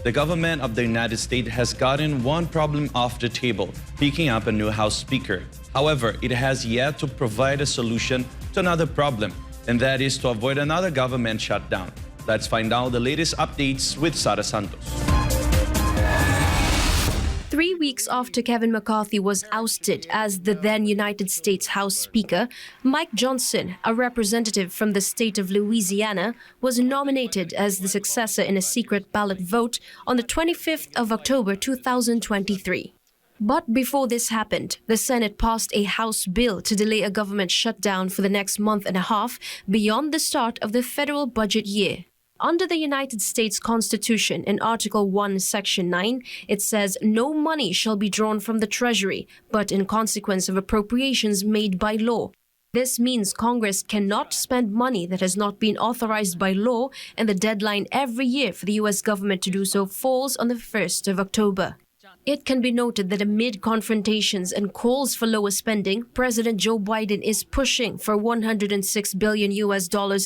The government of the United States has gotten one problem off the table, picking up a new House Speaker. However, it has yet to provide a solution to another problem, and that is to avoid another government shutdown. Let's find out the latest updates with Sarah Santos. 3 weeks after Kevin McCarthy was ousted as the then United States House Speaker, Mike Johnson, a representative from the state of Louisiana, was nominated as the successor in a secret ballot vote on the 25th of October 2023. But before this happened, the Senate passed a House bill to delay a government shutdown for the next month and a half beyond the start of the federal budget year. Under the United States Constitution, in Article 1, Section 9, it says no money shall be drawn from the Treasury, but in consequence of appropriations made by law. This means Congress cannot spend money that has not been authorized by law, and the deadline every year for the U.S. government to do so falls on the 1st of October. It can be noted that amid confrontations and calls for lower spending, President Joe Biden is pushing for $106 billion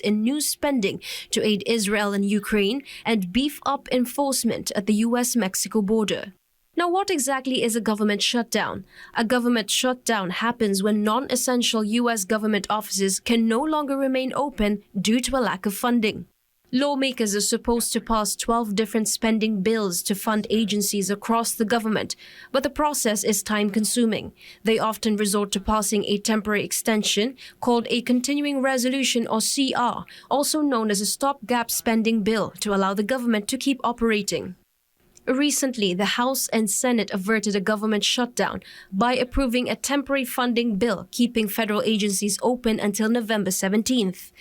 in new spending to aid Israel and Ukraine and beef up enforcement at the U.S.-Mexico border. Now, what exactly is a government shutdown? A government shutdown happens when non-essential U.S. government offices can no longer remain open due to a lack of funding. Lawmakers are supposed to pass 12 different spending bills to fund agencies across the government, but the process is time-consuming. They often resort to passing a temporary extension called a continuing resolution or CR, also known as a stopgap spending bill, to allow the government to keep operating. Recently, the House and Senate averted a government shutdown by approving a temporary funding bill keeping federal agencies open until November 17th.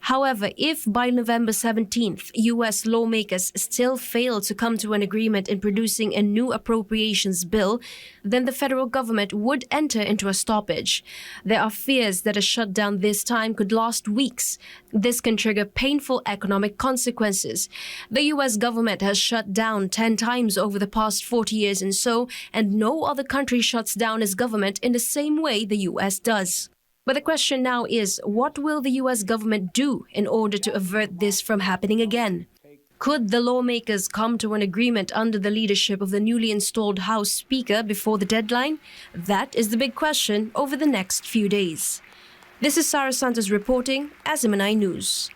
However, if by November 17th, U.S. lawmakers still fail to come to an agreement in producing a new appropriations bill, then the federal government would enter into a stoppage. There are fears that a shutdown this time could last weeks. This can trigger painful economic consequences. The U.S. government has shut down 10 times over the past 40 years and no other country shuts down its government in the same way the U.S. does. But the question now is, what will the U.S. government do in order to avert this from happening again? Could the lawmakers come to an agreement under the leadership of the newly installed House Speaker before the deadline? That is the big question over the next few days. This is Sarah Santos reporting, SMNI News.